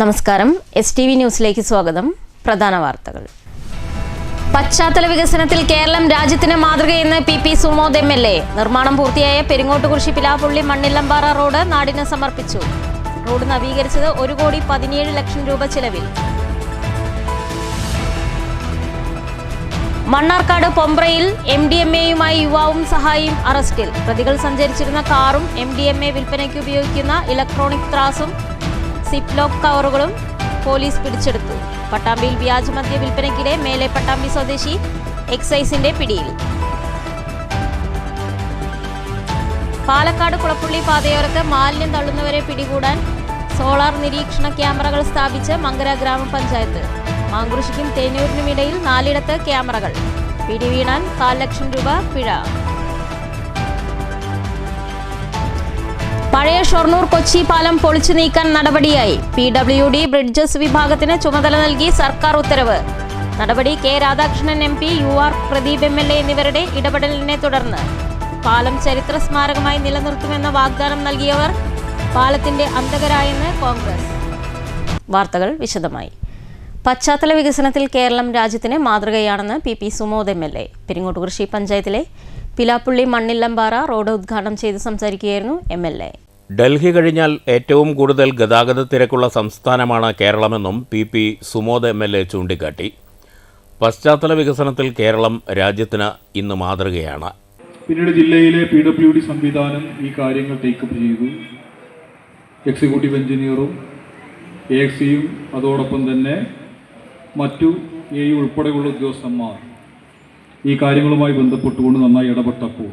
നമസ്കാരം STV ന്യൂസിലേക്ക് സ്വാഗതം. പ്രധാന വാർത്തകൾ. പശ്ചാത്തല വികസനത്തിൽ കേരളം രാജ്യത്തിന് മാതൃകയെന്ന് PP സുമോദ് MLA. നിർമ്മാണം പൂർത്തിയായ പെരിങ്ങോട്ടുകുറിശി പിലാപ്പള്ളി മണ്ണില്ലമ്പാറ റോഡ് നാടിന് സമർപ്പിച്ചു. റോഡ് നവീകരിച്ചത് 1,17,00,000 രൂപ ചെലവിൽ. മണ്ണാർക്കാട് പൊമ്പ്രയിൽ MDMAയുമായി യുവാവും സഹായിയും അറസ്റ്റിൽ. പ്രതികൾ സഞ്ചരിച്ചിരുന്ന കാറും MDMA വിൽപ്പനയ്ക്ക് ഉപയോഗിക്കുന്ന ഇലക്ട്രോണിക് ത്രാസും സിപ്ലോക്ക് കവറുകളും പോലീസ് പിടിച്ചെടുത്തു. പട്ടാമ്പിയിൽ വ്യാജമദ്യ വിൽപ്പനയ്ക്കിടെ മേലെ പട്ടാമ്പി സ്വദേശി എക്സൈസിന്റെ പിടിയിൽ. പാലക്കാട് കുളപ്പുള്ളി പാതയോരത്ത് മാലിന്യം തള്ളുന്നവരെ പിടികൂടാൻ സോളാർ നിരീക്ഷണ ക്യാമറകൾ സ്ഥാപിച്ച് മങ്കര ഗ്രാമപഞ്ചായത്ത്. മാങ്കുറിശ്ശിക്കും തേനൂരിനുമിടയിൽ 4 ക്യാമറകൾ. പിടിവീണാൽ 4,00,000 രൂപ പിഴ. പഴയ ഷൊർണൂർ കൊച്ചി പാലം പൊളിച്ചു നീക്കാൻ നടപടിയായി. PWD ബ്രിഡ്ജസ് വിഭാഗത്തിന് ചുമതല നൽകി സർക്കാർ ഉത്തരവ്. നടപടി K Radhakrishnan MP, UR Pradeep MLA എന്നിവരുടെ ഇടപെടലിനെ തുടർന്ന്. പാലം ചരിത്ര സ്മാരകമായി നിലനിർത്തുമെന്ന വാഗ്ദാനം നൽകിയവർ പാലത്തിന്റെ അന്തകരായെന്ന് കോൺഗ്രസ്. വാർത്തകൾ വിശദമായി. പശ്ചാത്തല വികസനത്തിൽ കേരളം രാജ്യത്തിന് മാതൃകയാണെന്ന് PP സുമോദ് MLA. പെരിങ്ങോട്ടുകുറിശി പഞ്ചായത്തിലെ പിലാപ്പള്ളി മണ്ണില്ലമ്പാറ റോഡ് ഉദ്ഘാടനം ചെയ്ത് സംസാരിക്കുകയായിരുന്നു MLA. ഡൽഹി കഴിഞ്ഞാൽ ഏറ്റവും കൂടുതൽ ഗതാഗത തിരക്കുള്ള സംസ്ഥാനമാണ് കേരളമെന്നും PP സുമോദ് MLA ചൂണ്ടിക്കാട്ടി. പശ്ചാത്തല വികസനത്തിൽ കേരളം രാജ്യത്തിന് ഇന്ന് മാതൃകയാണ്. പിന്നീട് ജില്ലയിലെ PWD സംവിധാനം ഈ കാര്യങ്ങൾ ടേക്കപ്പ് ചെയ്തു. എക്സിക്യൂട്ടീവ് എഞ്ചിനീയറും AXയും അതോടൊപ്പം തന്നെ മറ്റു AE ഉൾപ്പെടെയുള്ള ഉദ്യോഗസ്ഥന്മാർ ഈ കാര്യങ്ങളുമായി ബന്ധപ്പെട്ടുകൊണ്ട് നന്നായി ഇടപെട്ടപ്പോൾ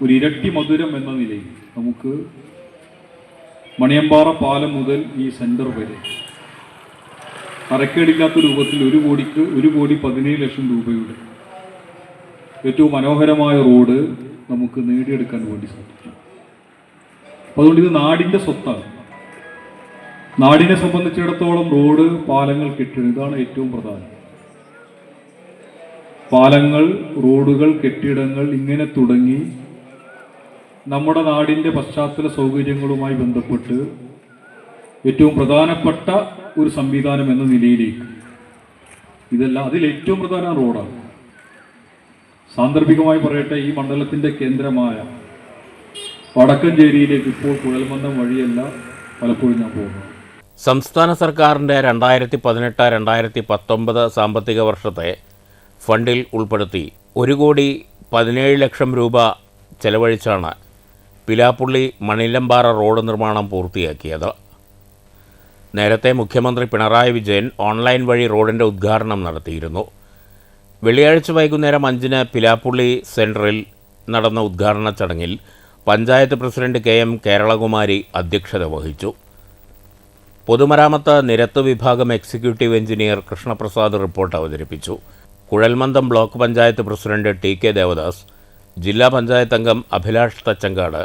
ഒരു ഇരട്ടി മധുരം എന്ന നിലയിൽ നമുക്ക് മണിയമ്പാറ പാലം മുതൽ ഈ സെൻറ്റർ വരെ അറക്കേടില്ലാത്ത രൂപത്തിൽ 1,17,00,000 രൂപയുടെ ഏറ്റവും മനോഹരമായ റോഡ് നമുക്ക് നേടിയെടുക്കാൻ വേണ്ടി സാധിക്കും. അതുകൊണ്ട് ഇത് നാടിൻ്റെ സ്വത്താണ്. നാടിനെ സംബന്ധിച്ചിടത്തോളം റോഡ്, പാലങ്ങൾ, കെട്ടിടം ഇതാണ് ഏറ്റവും പ്രധാനം. പാലങ്ങൾ, റോഡുകൾ, കെട്ടിടങ്ങൾ ഇങ്ങനെ തുടങ്ങി നമ്മുടെ നാടിൻ്റെ പശ്ചാത്തല സൗകര്യങ്ങളുമായി ബന്ധപ്പെട്ട് ഏറ്റവും പ്രധാനപ്പെട്ട ഒരു സംവിധാനം എന്ന നിലയിലേക്ക് ഇതെല്ലാം അതിൽ ഏറ്റവും പ്രധാന റോഡാണ്. സാന്ദർഭികമായി പറയട്ടെ, ഈ മണ്ഡലത്തിൻ്റെ കേന്ദ്രമായ വടക്കഞ്ചേരിയിലേക്ക് ഇപ്പോൾ കുഴൽമന്ദം വഴിയല്ല പലപ്പോഴും ഞാൻ പോകുന്നത്. സംസ്ഥാന സർക്കാരിൻ്റെ 2018-2019 സാമ്പത്തിക വർഷത്തെ ഫണ്ടിൽ ഉൾപ്പെടുത്തി 1,17,00,000 രൂപ ചെലവഴിച്ചാണ് പിലാപ്പള്ളി മണില്ലമ്പാറ റോഡ് നിർമ്മാണം പൂർത്തിയാക്കിയത്. നേരത്തെ മുഖ്യമന്ത്രി പിണറായി വിജയൻ ഓൺലൈൻ വഴി റോഡിൻ്റെ ഉദ്ഘാടനം നടത്തിയിരുന്നു. വെള്ളിയാഴ്ച വൈകുന്നേരം 5-ന് പിലാപ്പള്ളി സെൻറ്ററിൽ നടന്ന ഉദ്ഘാടന ചടങ്ങിൽ പഞ്ചായത്ത് പ്രസിഡന്റ് KM കേരളകുമാരി അധ്യക്ഷത വഹിച്ചു. പൊതുമരാമത്ത് നിരത്ത് വിഭാഗം എക്സിക്യൂട്ടീവ് എഞ്ചിനീയർ കൃഷ്ണപ്രസാദ് റിപ്പോർട്ട് അവതരിപ്പിച്ചു. കുഴൽമന്ദം block panchayat president TK Devadas, ജില്ലാ പഞ്ചായത്ത് അംഗം Abhilash Thachankad,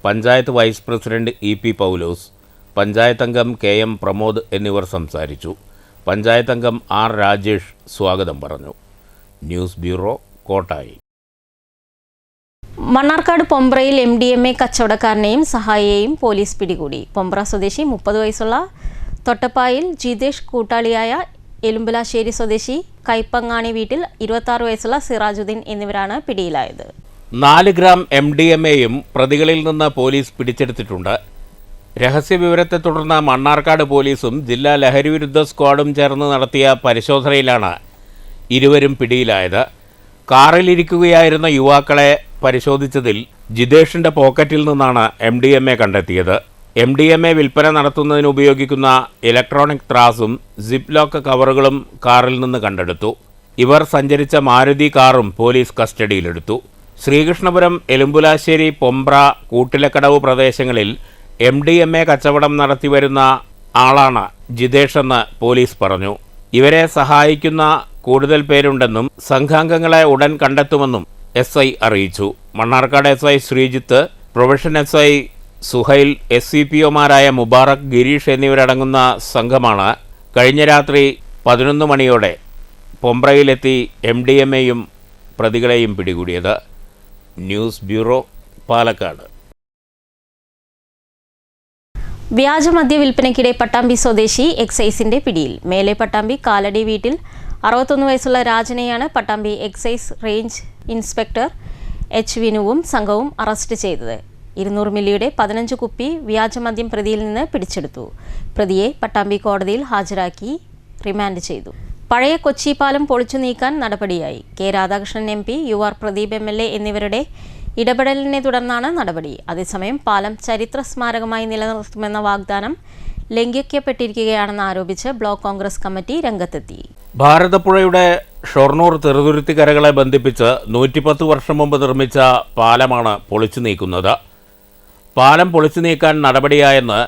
panchayat vice president EP Paulose, panchayat അംഗം KM പ്രമോദ് എന്നിവർ സംസാരിച്ചു. പഞ്ചായത്ത് അംഗം R രാജേഷ് സ്വാഗതം പറഞ്ഞു. News bureau, Kottayi. മണ്ണാർക്കാട് പൊമ്പ്രയിൽ MDMA കച്ചവടക്കാരനെയും സഹായിയെയും പോലീസ് പിടികൂടി. പൊമ്പ്ര സ്വദേശി 30 വയസ്സുള്ള തൊട്ടപ്പായിൽ ജിതേഷ്, കൂട്ടാളിയായ എലുമ്പലാശ്ശേരി സ്വദേശി കൈപ്പങ്ങാണി വീട്ടിൽ 26 വയസ്സുള്ള സിറാജുദ്ദീൻ എന്നിവരാണ് പിടിയിലായത്. 4 ഗ്രാം MDMAയും പ്രതികളിൽ നിന്ന് പോലീസ് പിടിച്ചെടുത്തിട്ടുണ്ട്. രഹസ്യവിവരത്തെ തുടർന്ന് മണ്ണാർക്കാട് പോലീസും ജില്ലാ ലഹരിവിരുദ്ധ സ്ക്വാഡും ചേർന്ന് നടത്തിയ പരിശോധനയിലാണ് ഇരുവരും പിടിയിലായത്. കാറിലിരിക്കുകയായിരുന്ന യുവാക്കളെ പരിശോധിച്ചതിൽ ജിതേഷിൻ്റെ പോക്കറ്റിൽ നിന്നാണ് MDMA കണ്ടെത്തിയത്. MDMA വിൽപ്പന നടത്തുന്നതിന് ഉപയോഗിക്കുന്ന ഇലക്ട്രോണിക് ത്രാസും സിപ്ലോക്ക് കവറുകളും കാറിൽ നിന്ന് കണ്ടെടുത്തു. ഇവർ സഞ്ചരിച്ച മാരുതി കാറും പോലീസ് കസ്റ്റഡിയിലെടുത്തു. ശ്രീകൃഷ്ണപുരം, എലുമ്പുലാശ്ശേരി, പൊമ്പ്ര, കൂട്ടിലക്കടവ് പ്രദേശങ്ങളിൽ MDMA കച്ചവടം നടത്തിവരുന്ന ആളാണ് ജിതേഷെന്ന് പോലീസ് പറഞ്ഞു. ഇവരെ സഹായിക്കുന്ന കൂടുതൽ പേരുണ്ടെന്നും സംഘാംഗങ്ങളെ ഉടൻ കണ്ടെത്തുമെന്നും SI അറിയിച്ചു. Mannarkkad SI Sreejith, probation SI Suhail, SCPOമാരായ മുബാറക്, ഗിരീഷ് എന്നിവരടങ്ങുന്ന സംഘമാണ് കഴിഞ്ഞ രാത്രി 11 മണിയോടെ പൊമ്പ്രയിലെത്തി MDMAയും പ്രതികളെയും പിടികൂടിയത്. News bureau, Palakkad. വ്യാജമദ്യ വിൽപ്പനയ്ക്കിടെ പട്ടാമ്പി സ്വദേശി എക്സൈസിന്റെ പിടിയിൽ. മേലെ പട്ടാമ്പി കാലടി വീട്ടിൽ 61 വയസ്സുള്ള രാജനെയാണ് Pattambi excise range inspector H വിനുവും സംഘവും അറസ്റ്റ് ചെയ്തത്. 200 മില്ലിയുടെ 15 കുപ്പി വ്യാജമദ്യം പ്രതിയിൽ നിന്ന് പിടിച്ചെടുത്തു. പ്രതിയെ പട്ടാമ്പി കോടതിയിൽ ഹാജരാക്കി റിമാൻഡ് ചെയ്തു. പഴയ കൊച്ചി പാലം പൊളിച്ചു നീക്കാൻ നടപടിയായി. K Radhakrishnan MP, UR Pradeep MLA എന്നിവരുടെ ഇടപെടലിനെ തുടർന്നാണ് നടപടി. അതേസമയം പാലം ചരിത്ര സ്മാരകമായി നിലനിർത്തുമെന്ന വാഗ്ദാനം ലംഘിക്കപ്പെട്ടിരിക്കുകയാണെന്ന് ആരോപിച്ച് ബ്ലോക്ക് കോൺഗ്രസ് കമ്മിറ്റി രംഗത്തെത്തി. ഭാരതപ്പുഴയുടെ ഷൊർണൂർ ചെറുതുരുത്തിക്കരകളെ ബന്ധിപ്പിച്ച് 110 വർഷം മുമ്പ് നിർമ്മിച്ച പാലമാണ് പൊളിച്ചു നീക്കുന്നത്. പാലം പൊളിച്ചു നീക്കാൻ നടപടിയായെന്ന്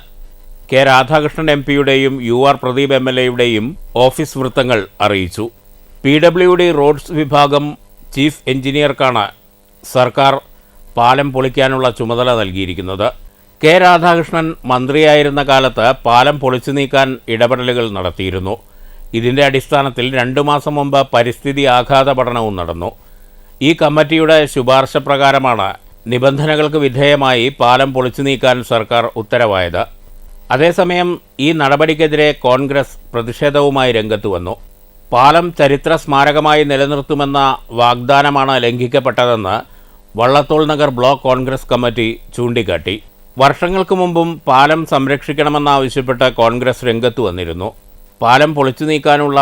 കെ രാധാകൃഷ്ണൻ MPയുടെയും UR പ്രദീപ് MLAയുടെയും ഓഫീസ് വൃത്തങ്ങൾ അറിയിച്ചു. PWD റോഡ്സ് വിഭാഗം ചീഫ് എഞ്ചിനീയർക്കാണ് സർക്കാർ പാലം പൊളിക്കാനുള്ള ചുമതല നൽകിയിരിക്കുന്നത്. കെ രാധാകൃഷ്ണൻ മന്ത്രിയായിരുന്ന കാലത്ത് പാലം പൊളിച്ചു നീക്കാൻ ഇടപെടലുകൾ നടത്തിയിരുന്നു. ഇതിൻ്റെ അടിസ്ഥാനത്തിൽ 2 മാസം മുമ്പ് പരിസ്ഥിതി ആഘാത പഠനവും നടന്നു. ഈ കമ്മിറ്റിയുടെ ശുപാർശ പ്രകാരമാണ് നിബന്ധനകൾക്ക് വിധേയമായി പാലം പൊളിച്ചു നീക്കാൻ സർക്കാർ ഉത്തരവായത്. അതേസമയം ഈ നടപടിക്കെതിരെ കോൺഗ്രസ് പ്രതിഷേധവുമായി രംഗത്ത് വന്നു. പാലം ചരിത്ര സ്മാരകമായി നിലനിർത്തുമെന്ന വാഗ്ദാനമാണ് ലംഘിക്കപ്പെട്ടതെന്ന് വള്ളത്തോൾ നഗർ ബ്ലോക്ക് കോൺഗ്രസ് കമ്മിറ്റി ചൂണ്ടിക്കാട്ടി. വർഷങ്ങൾക്ക് മുമ്പും പാലം സംരക്ഷിക്കണമെന്നാവശ്യപ്പെട്ട് കോൺഗ്രസ് രംഗത്ത് വന്നിരുന്നു. പാലം പൊളിച്ചു നീക്കാനുള്ള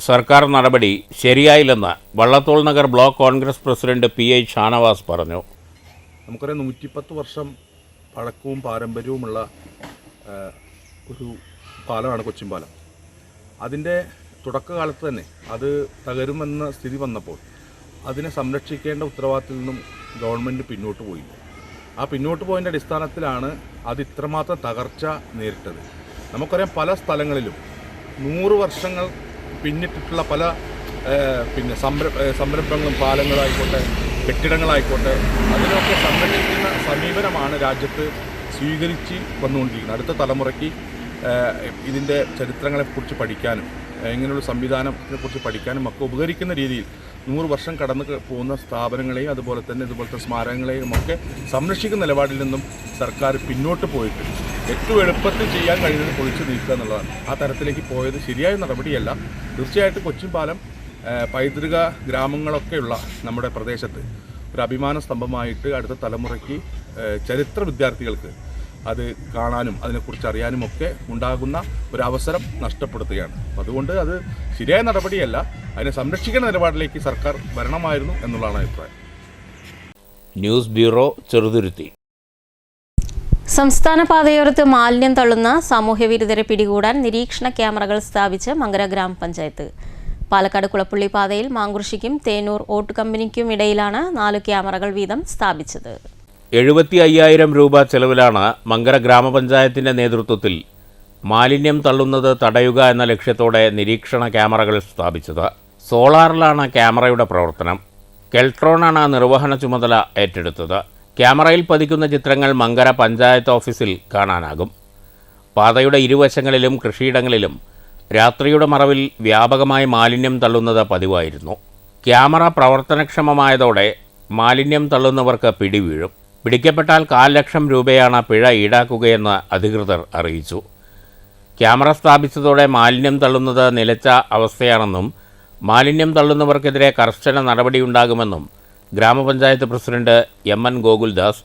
സർക്കാർ നടപടി ശരിയായില്ലെന്ന് Vallathol Nagar block Congress president PI Shanavas പറഞ്ഞു. നമുക്കറിയാം 110 വർഷം പഴക്കവും പാരമ്പര്യവുമുള്ള ഒരു പാലമാണ് കൊച്ചിൻ പാലം. അതിൻ്റെ തുടക്കകാലത്ത് തന്നെ അത് തകരുമെന്ന സ്ഥിതി വന്നപ്പോൾ അതിനെ സംരക്ഷിക്കേണ്ട ഉത്തരവാദിത്തത്തിൽ നിന്നും ഗവൺമെൻറ് പിന്നോട്ട് പോയില്ല. ആ പിന്നോട്ട് പോയതിൻ്റെ അടിസ്ഥാനത്തിലാണ് അത് ഇത്രമാത്രം തകർച്ച നേരിട്ടത്. നമുക്കറിയാം പല സ്ഥലങ്ങളിലും 100 വർഷങ്ങൾ പിന്നിട്ടിട്ടുള്ള പല സംരംഭങ്ങളും പാലങ്ങളായിക്കോട്ടെ കെട്ടിടങ്ങളായിക്കോട്ടെ അതിനൊക്കെ സംരക്ഷിക്കുന്ന സമീപനമാണ് രാജ്യത്ത് സ്വീകരിച്ച് വന്നുകൊണ്ടിരിക്കുന്നത്. അടുത്ത തലമുറയ്ക്ക് ഇതിൻ്റെ ചരിത്രങ്ങളെക്കുറിച്ച് പഠിക്കാനും ഇങ്ങനെയുള്ള സംവിധാനത്തെക്കുറിച്ച് പഠിക്കാനും ഒക്കെ ഉപകരിക്കുന്ന രീതിയിൽ 100 വർഷം കടന്നു പോകുന്ന സ്ഥാപനങ്ങളെയും അതുപോലെ തന്നെ ഇതുപോലത്തെ സ്മാരകങ്ങളെയും ഒക്കെ സംരക്ഷിക്കുന്ന നിലപാടിൽ നിന്നും സർക്കാർ പിന്നോട്ട് പോയിട്ട് ഏറ്റവും എളുപ്പത്തിൽ ചെയ്യാൻ കഴിയുന്നത് പൊളിച്ചു നീക്കുക എന്നുള്ളതാണ്. ആ തരത്തിലേക്ക് പോയത് ശരിയായ നടപടിയല്ല. തീർച്ചയായിട്ടും കൊച്ചിൻ പാലം പൈതൃക ഗ്രാമങ്ങളൊക്കെയുള്ള നമ്മുടെ പ്രദേശത്ത് ഒരു അഭിമാന സ്തംഭമായിട്ട് അടുത്ത തലമുറയ്ക്ക് ചരിത്ര വിദ്യാർത്ഥികൾക്ക് അത് കാണാനും അതിനെക്കുറിച്ച് അറിയാനും ഒക്കെ ഉണ്ടാകുന്ന ഒരവസരം നഷ്ടപ്പെടുത്തുകയാണ്. അതുകൊണ്ട് അത് ശരിയായ നടപടിയല്ല. അതിനെ സംരക്ഷിക്കുന്ന നിലപാടിലേക്ക് സർക്കാർ വരണമായിരുന്നു എന്നുള്ളതാണ് അഭിപ്രായം. News bureau, Cheruthuruthy. സംസ്ഥാന പാതയോരത്ത് മാലിന്യം തള്ളുന്ന സാമൂഹ്യവിരുദ്ധരെ പിടികൂടാൻ നിരീക്ഷണ ക്യാമറകൾ സ്ഥാപിച്ച് മങ്കര ഗ്രാമപഞ്ചായത്ത്. പാലക്കാട് കുളപ്പുള്ളി പാതയിൽ മാങ്കുറിശ്ശിക്കും തേനൂർ ഓട്ട് കമ്പനിക്കും ഇടയിലാണ് 4 ക്യാമറകൾ വീതം സ്ഥാപിച്ചത്. 75,000 രൂപ ചെലവിലാണ് മങ്കര ഗ്രാമപഞ്ചായത്തിൻ്റെ നേതൃത്വത്തിൽ മാലിന്യം തള്ളുന്നത് തടയുക എന്ന ലക്ഷ്യത്തോടെ നിരീക്ഷണ ക്യാമറകൾ സ്ഥാപിച്ചത്. സോളാറിലാണ് ക്യാമറയുടെ പ്രവർത്തനം. കെൽട്രോണാണ് നിർവഹണ ചുമതല ഏറ്റെടുത്തത്. ക്യാമറയിൽ പതിക്കുന്ന ചിത്രങ്ങൾ മങ്കര പഞ്ചായത്ത് ഓഫീസിൽ കാണാനാകും. പാതയുടെ ഇരുവശങ്ങളിലും കൃഷിയിടങ്ങളിലും രാത്രിയുടെ മറവിൽ വ്യാപകമായി മാലിന്യം തള്ളുന്നത് പതിവായിരുന്നു. ക്യാമറ പ്രവർത്തനക്ഷമമായതോടെ മാലിന്യം തള്ളുന്നവർക്ക് പിടിവീഴും. പിടിക്കപ്പെട്ടാൽ 500,000 രൂപയാണ് പിഴ ഈടാക്കുകയെന്ന് അധികൃതർ അറിയിച്ചു. ക്യാമറ സ്ഥാപിച്ചതോടെ മാലിന്യം തള്ളുന്നത് നിലച്ച അവസ്ഥയാണെന്നും മാലിന്യം തള്ളുന്നവർക്കെതിരെ കർശന നടപടിയുണ്ടാകുമെന്നും ഗ്രാമപഞ്ചായത്ത് president MN Gokuldas,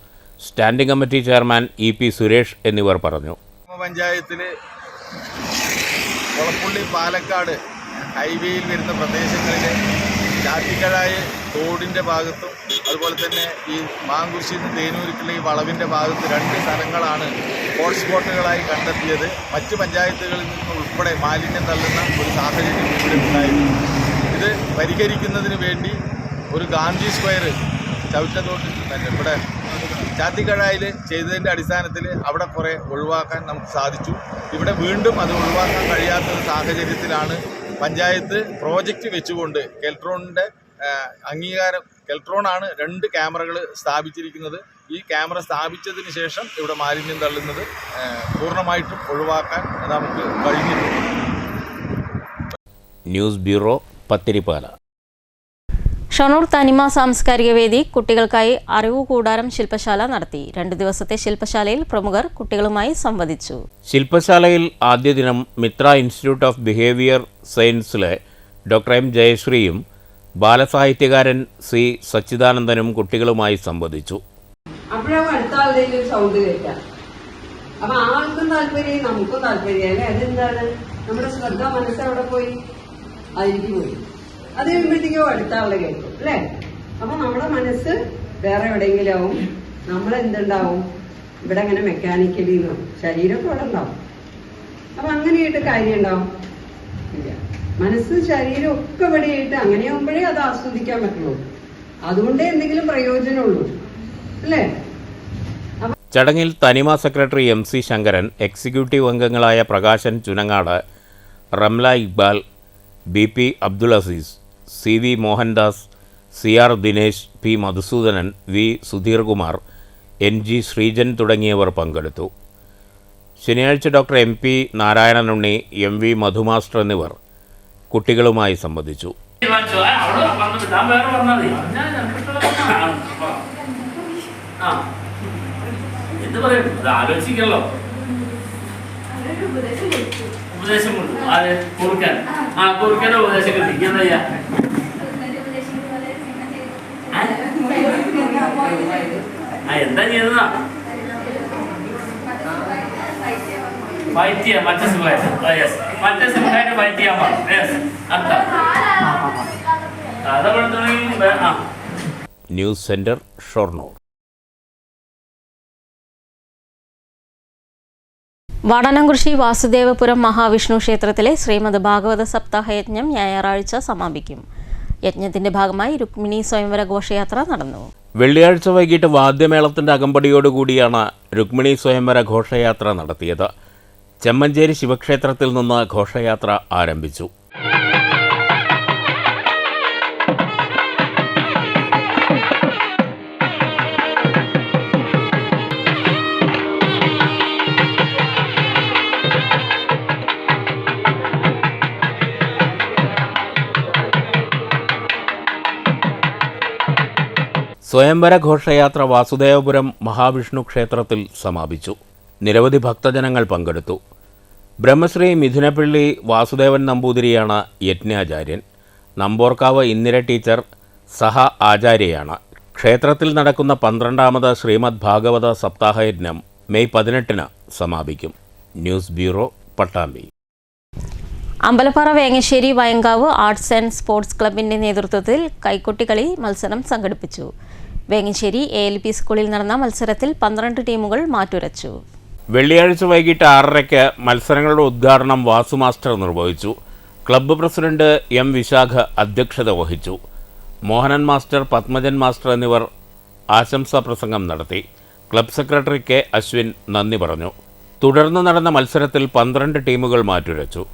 standing committee chairman EP Suresh എന്നിവർ പറഞ്ഞു. ഗ്രാമപഞ്ചായത്തിൽ കുളപ്പുള്ളി പാലക്കാട് ഹൈവേയിൽ വരുന്ന പ്രദേശങ്ങളിലെ ചാത്തിക്കഴായ തോടിൻ്റെ ഭാഗത്തും അതുപോലെ തന്നെ ഈ മാങ്കുരിശ്ശിയിൽ നിന്ന് തേനൂരിക്കുള്ള ഈ വളവിൻ്റെ ഭാഗത്ത് 2 സ്ഥലങ്ങളാണ് ഹോട്ട്സ്പോട്ടുകളായി കണ്ടെത്തിയത്. മറ്റ് പഞ്ചായത്തുകളിൽ നിന്ന് ഉൾപ്പെടെ മാലിന്യം തള്ളുന്ന ഒരു സാഹചര്യം ഇവിടെ ഉണ്ടായിരുന്നു. ഇത് പരിഹരിക്കുന്നതിന് വേണ്ടി ഒരു ഗാന്ധി സ്ക്വയർ ചവിറ്റത്തോട്ടിൽ തന്നെ ഇവിടെ ചാത്തിക്കഴായിൽ ചെയ്തതിൻ്റെ അടിസ്ഥാനത്തിൽ അവിടെ കുറേ ഒഴിവാക്കാൻ നമുക്ക് സാധിച്ചു. ഇവിടെ വീണ്ടും അത് ഒഴിവാക്കാൻ കഴിയാത്തൊരു സാഹചര്യത്തിലാണ് പഞ്ചായത്ത് പ്രോജക്റ്റ് വെച്ചുകൊണ്ട് കെൽട്രോണിൻ്റെ അംഗീകാരം, കെൽട്രോണാണ് 2 ക്യാമറകൾ സ്ഥാപിച്ചിരിക്കുന്നത്. ഈ ക്യാമറ സ്ഥാപിച്ചതിന് ശേഷം ഇവിടെ മാലിന്യം തള്ളുന്നത് പൂർണ്ണമായിട്ടും ഒഴിവാക്കാൻ നമുക്ക് കഴിഞ്ഞിട്ടുണ്ട്. News bureau, Pathiripala. ഷൊർണൂർ തനിമ സാംസ്കാരിക വേദി കുട്ടികൾക്കായി അറിവു കൂടാരം ശില്പശാല നടത്തി. 2 ദിവസത്തെ ശില്പശാലയിൽ പ്രമുഖർ കുട്ടികളുമായി സംവദിച്ചു. ശില്പശാലയിൽ ആദ്യ ദിനം മിത്ര ഇൻസ്റ്റിറ്റ്യൂട്ട് ഓഫ് ബിഹേവിയർ സയൻസിലെ ഡോക്ടർ എം ജയശ്രീയും ബാലസാഹിത്യകാരൻ സി സച്ചിദാനന്ദനും കുട്ടികളുമായി സംവദിച്ചു. അപ്പോഴാണ് അടുത്ത ആളുടെ സൗണ്ട് കേൾക്കാം. അപ്പൊ ആൾക്കും താല്പര്യം, നമുക്കും താല്പര്യം അല്ലേ? അതെന്താണ്? നമ്മുടെ ശ്രദ്ധ മനസ്സവിടെ പോയി, അതിലേക്ക് പോയി. അത് കഴിയുമ്പോഴത്തേക്കോ അടുത്ത ആളെ കേൾക്കും അല്ലേ? അപ്പൊ നമ്മുടെ മനസ്സ് വേറെ എവിടെയെങ്കിലും ആവും. നമ്മളെന്തുണ്ടാവും? ഇവിടെ അങ്ങനെ മെക്കാനിക്കലി ശരീരമൊക്കെ അവിടെ ഉണ്ടാവും. അപ്പൊ അങ്ങനെയായിട്ട് കാര്യം ഉണ്ടാവും ഇല്ല. മനസ്സ് ശരീരം ഒക്കെ ഇവിടെയായിട്ട് അങ്ങനെയാകുമ്പോഴേ അത് ആസ്വദിക്കാൻ പറ്റുള്ളൂ. അതുകൊണ്ടേ എന്തെങ്കിലും പ്രയോജനമുള്ളൂ അല്ലേ? ചടങ്ങിൽ Thanima secretary M C Sankaran, executive അംഗങ്ങളായ Prakashan Chunangad, Ramla Iqbal, B P Abdul Azeez, C V Mohandas, C R Dinesh, P Madhusoodanan, V Sudheerkumar, N G Sreejan തുടങ്ങിയവർ പങ്കെടുത്തു. ശനിയാഴ്ച ഡോക്ടർ എം പി നാരായണനുണ്ണി, എം വി മധുമാസ്റ്റർ എന്നിവർ കുട്ടികളുമായി സംവദിച്ചു. ആലോചിക്കല്ലോ, ഉപദേശം കൊടുത്തു. അത് കുറുക്കാൻ കുറുക്കൻ്റെ ഉപദേശം കിട്ടി. എന്താ ചെയ്യാ? എന്താ ചെയ്തതാ? ഫൈറ്റ് ചെയ്യാം. മറ്റേ സിംഹമായിട്ട് മറ്റേ സിംഹമായിട്ട് ഫൈറ്റ് ചെയ്യാൻ പാടില്ല. അർത്ഥം കഥ കൊടുത്തുണ്ടെങ്കിൽ. News centre, Shoranur. വാടാനംകുറിശി വാസുദേവപുരം മഹാവിഷ്ണു ക്ഷേത്രത്തിലെ ശ്രീമദ് ഭാഗവത സപ്താഹ യജ്ഞം ഞായറാഴ്ച സമാപിക്കും. യജ്ഞത്തിന്റെ ഭാഗമായി രുക്മിണി സ്വയംവര ഘോഷയാത്ര നടന്നു. വെള്ളിയാഴ്ച വൈകിട്ട് വാദ്യമേളത്തിന്റെ അകമ്പടിയോടുകൂടിയാണ് രുക്മിണി സ്വയംവര ഘോഷയാത്ര നടത്തിയത്. ചെമ്മഞ്ചേരി ശിവക്ഷേത്രത്തിൽ നിന്ന് ഘോഷയാത്ര ആരംഭിച്ചു. സ്വയംവര ഘോഷയാത്ര വാസുദേവപുരം മഹാവിഷ്ണു ക്ഷേത്രത്തിൽ സമാപിച്ചു. നിരവധി ഭക്തജനങ്ങൾ പങ്കെടുത്തു. ബ്രഹ്മശ്രീ മിഥുനപ്പള്ളി വാസുദേവൻ നമ്പൂതിരിയാണ് യജ്ഞാചാര്യൻ. നമ്പോർക്കാവ് ഇന്ദിര ടീച്ചർ സഹ ആചാര്യയാണ്. ക്ഷേത്രത്തിൽ നടക്കുന്ന 12ാമത് ശ്രീമദ് ഭാഗവത സപ്താഹയജ്ഞം മെയ് 18 സമാപിക്കും. News bureau, Pattambi. Ambalappara Vengassery Vayankavu arts and sports ക്ലബിന്റെ നേതൃത്വത്തിൽ കൈക്കൊട്ടിക്കളി മത്സരം സംഘടിപ്പിച്ചു. വേങ്ങശ്ശേരി ALP സ്കൂളിൽ നടന്ന മത്സരത്തിൽ 12 ടീമുകൾ മാറ്റുരച്ചു. വെള്ളിയാഴ്ച വൈകിട്ട് 6:30 മത്സരങ്ങളുടെ ഉദ്ഘാടനം വാസു മാസ്റ്റർ നിർവഹിച്ചു. ക്ലബ്ബ് പ്രസിഡന്റ് എം വിശാഖ അധ്യക്ഷത വഹിച്ചു. മോഹനൻ മാസ്റ്റർ, പത്മജൻ മാസ്റ്റർ എന്നിവർ ആശംസാ പ്രസംഗം നടത്തി. ക്ലബ്ബ് സെക്രട്ടറി കെ അശ്വിൻ നന്ദി പറഞ്ഞു. തുടർന്ന് നടന്ന മത്സരത്തിൽ 12 ടീമുകൾ മാറ്റുരച്ചു.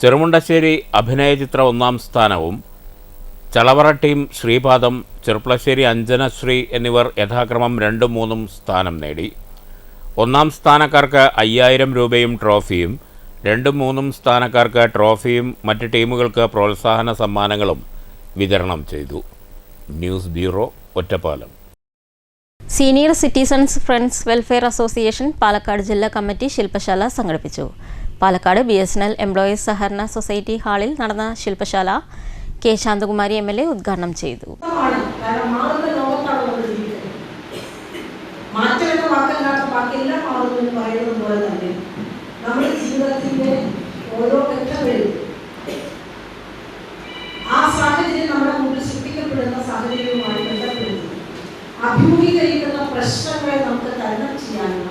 ചെറുമുണ്ടശ്ശേരി അഭിനയചിത്ര 1ാം സ്ഥാനവും ചളവറ ടീം ശ്രീപാദം, ചെറുപ്പളശ്ശേരി അഞ്ജനശ്രീ എന്നിവർ യഥാക്രമം 2ഉം 3ഉം സ്ഥാനം നേടി. ഒന്നാം സ്ഥാനക്കാർക്ക് 5000 രൂപയും ട്രോഫിയും, 2ഉം 3ഉം സ്ഥാനക്കാർക്ക് ട്രോഫിയും മറ്റ് ടീമുകൾക്ക് പ്രോത്സാഹന സമ്മാനങ്ങളും വിതരണം ചെയ്തു. News bureau, Ottapalam. Senior citizens friends welfare association Palakkad ജില്ലാ കമ്മിറ്റി ശില്പശാല സംഘടിപ്പിച്ചു. പാലക്കാട് BSNL എംപ്ലോയീസ് സഹകരണ സൊസൈറ്റി ഹാളിൽ നടന്ന ശില്പശാല കെ ശാന്തകുമാരി MLA ഉദ്ഘാടനം ചെയ്തു. അഭിമുഖീകരിക്കുന്ന പ്രശ്നങ്ങളെ നമുക്ക് തരണം ചെയ്യാനുള്ള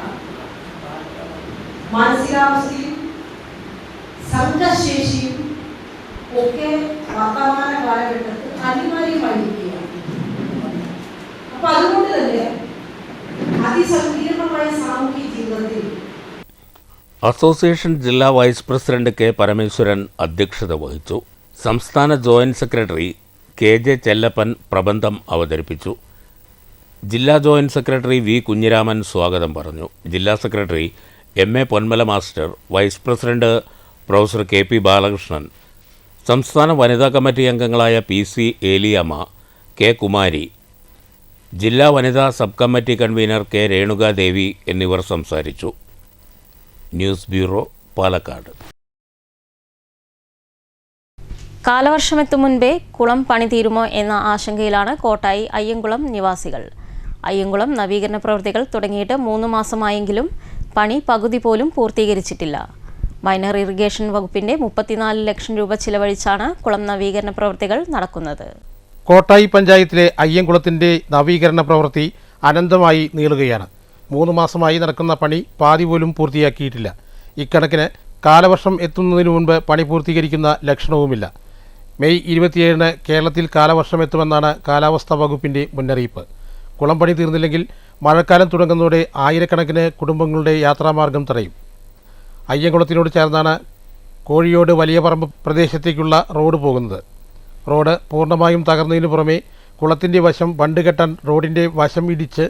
മാനസികാവസ്ഥയും സംഘശേഷിയും ഒക്കെ വർത്തമാന കാലഘട്ടത്തിൽ അനിവാര്യമായിരിക്കുകയാണ്. അപ്പൊ അതുകൊണ്ട് തന്നെ അതിസങ്കീർണമായ സാമൂഹിക ജീവിതത്തിൽ അസോസിയേഷൻ ജില്ലാ വൈസ് പ്രസിഡന്റ് കെ പരമേശ്വരൻ അധ്യക്ഷത വഹിച്ചു. സംസ്ഥാന ജോയിന്റ് സെക്രട്ടറി KJ ചെല്ലപ്പൻ പ്രബന്ധം അവതരിപ്പിച്ചു. ജില്ലാ ജോയിന്റ് സെക്രട്ടറി V കുഞ്ഞിരാമൻ സ്വാഗതം പറഞ്ഞു. ജില്ലാ secretary MA Ponmala master, vice president professor KP Balakrishnan, സംസ്ഥാന വനിതാ കമ്മിറ്റി അംഗങ്ങളായ PC ഏലിയാമ്മ, K കുമാരി, ജില്ലാ വനിതാ sub committee convener K Renuka Devi എന്നിവർ സംസാരിച്ചു. News bureau, Palakkad. കാലവർഷമെത്തും മുൻപേ കുളം പണി തീരുമോ എന്ന ആശങ്കയിലാണ് കോട്ടായി അയ്യങ്കുളം നിവാസികൾ. അയ്യങ്കുളം നവീകരണ പ്രവൃത്തികൾ തുടങ്ങിയിട്ട് 3 മാസമായെങ്കിലും പണി പകുതി പോലും പൂർത്തീകരിച്ചിട്ടില്ല. മൈനർ ഇറിഗേഷൻ വകുപ്പിന്റെ 34 ലക്ഷം രൂപ ചിലവഴിച്ചാണ് കുളം നവീകരണ പ്രവൃത്തികൾ നടക്കുന്നത്. കോട്ടായി പഞ്ചായത്തിലെ അയ്യങ്കുളത്തിന്റെ നവീകരണ പ്രവൃത്തി അനന്തമായി നീളുകയാണ്. 3 മാസമായി നടക്കുന്ന പണി പാതി പോലും പൂർത്തിയാക്കിയിട്ടില്ല. ഇക്കണക്കിന് കാലവർഷം എത്തുന്നതിനു മുൻപ് പണി പൂർത്തീകരിക്കുന്ന ലക്ഷണവുമില്ല. മെയ് 27-ന് കേരളത്തിൽ കാലവർഷം എത്തുമെന്നാണ് കാലാവസ്ഥാ വകുപ്പിന്റെ മുന്നറിയിപ്പ്. കുളം പണി തീർന്നില്ലെങ്കിൽ മഴക്കാലം തുടങ്ങുന്നതോടെ ആയിരക്കണക്കിന് കുടുംബങ്ങളുടെ യാത്രാമാർഗം തടയും. അയ്യങ്കുളത്തിനോട് ചേർന്നാണ് കോഴിയോട് വലിയ പറമ്പ് പ്രദേശത്തേക്കുള്ള റോഡ് പോകുന്നത്. റോഡ് പൂർണ്ണമായും തകർന്നതിനു പുറമെ കുളത്തിൻ്റെ വശം ബണ്ട് കെട്ടാൻ റോഡിൻ്റെ വശം ഇടിച്ച്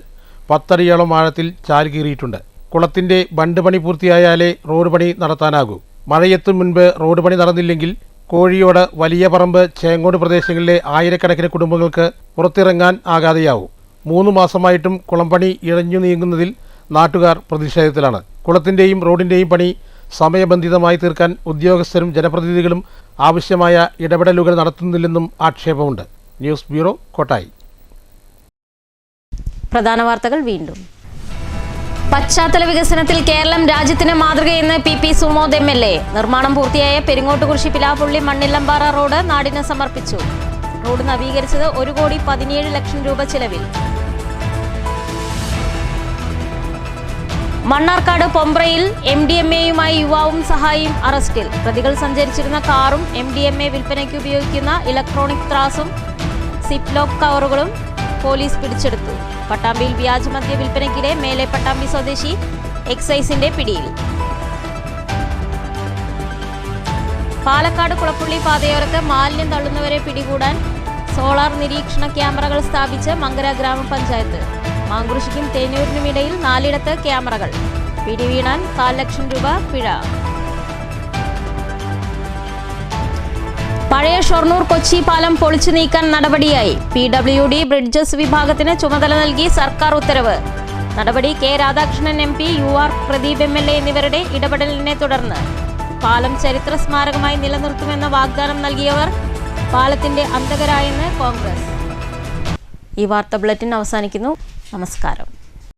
10 അടിയോളം ആഴത്തിൽ ചാൽ കീറിയിട്ടുണ്ട്. കുളത്തിൻ്റെ ബണ്ട് പണി പൂർത്തിയായാലേ റോഡ് പണി നടത്താനാകൂ. മഴയെത്തും മുൻപ് റോഡ് പണി നടന്നില്ലെങ്കിൽ കോഴിയോട് വലിയ പറമ്പ് ചേങ്ങോട് പ്രദേശങ്ങളിലെ ആയിരക്കണക്കിന് കുടുംബങ്ങൾക്ക് പുറത്തിറങ്ങാൻ ആകാതെയാവും. 3 മാസമായിട്ടും കുളംപണി ഇഴഞ്ഞു നീങ്ങുന്നതിൽ നാട്ടുകാർ പ്രതിഷേധത്തിലാണ്. കുളത്തിൻ്റെയും റോഡിൻ്റെയും പണി സമയബന്ധിതമായി തീർക്കാൻ ഉദ്യോഗസ്ഥരും ജനപ്രതിനിധികളും ആവശ്യമായ ഇടപെടലുകൾ നടത്തുന്നില്ലെന്നും ആക്ഷേപമുണ്ട്. News bureau, Kottayi. പ്രധാന വാർത്തകൾ വീണ്ടും. പശ്ചാത്തല വികസനത്തിൽ കേരളം രാജ്യത്തിന് മാതൃകയെന്ന് PP സുമോദ് MLA. നിർമ്മാണം പൂർത്തിയായ പെരിങ്ങോട്ടുകുറിശി പിലാപ്പുള്ളി മണ്ണില്ലമ്പാറ റോഡ് നാടിന് സമർപ്പിച്ചു. റോഡ് നവീകരിച്ചത് 1,17 ലക്ഷം രൂപ ചിലവിൽ. മണ്ണാർക്കാട് പൊമ്പ്രയിൽ MDMAയുമായി യുവാവും സഹായിയും അറസ്റ്റിൽ. പ്രതികൾ സഞ്ചരിച്ചിരുന്ന കാറും MDMA വിൽപ്പനയ്ക്ക് ഉപയോഗിക്കുന്ന ഇലക്ട്രോണിക് ത്രാസും സിപ്ലോക്ക് കവറുകളും പോലീസ് പിടിച്ചെടുത്തു. പട്ടാമ്പിയിൽ വ്യാജമദ്യ വിൽപ്പനയ്ക്കിടെ മേലെ പട്ടാമ്പി സ്വദേശി എക്സൈസിന്റെ പിടിയിൽ. പാലക്കാട് കുളപ്പുള്ളി പാതയോരത്ത് മാലിന്യം തള്ളുന്നവരെ പിടികൂടാൻ സോളാർ നിരീക്ഷണ ക്യാമറകൾ സ്ഥാപിച്ച് മങ്കര ഗ്രാമപഞ്ചായത്ത്. മാങ്കുറിശ്ശിക്കും തേനൂരിനുമിടയിൽ 4ഇടത്ത് ക്യാമറകൾ. പിടിവീണാൻ 4 ലക്ഷം രൂപ പിഴ. പഴയ ഷൊർണൂർ കൊച്ചി പാലം പൊളിച്ചു നീക്കാൻ നടപടിയായി. PWD ബ്രിഡ്ജസ് വിഭാഗത്തിന് ചുമതല നൽകി സർക്കാർ ഉത്തരവ്. നടപടി K Radhakrishnan MP, UR Pradeep MLA എന്നിവരുടെ ഇടപെടലിനെ തുടർന്ന്. പാലം ചരിത്ര സ്മാരകമായി നിലനിർത്തുമെന്ന വാഗ്ദാനം നൽകിയവർ പാലത്തിന്റെ അന്തകരായെന്ന് കോൺഗ്രസ്. ഈ വാർത്താ ബുള്ളറ്റിൻ അവസാനിക്കുന്നു. നമസ്കാരം.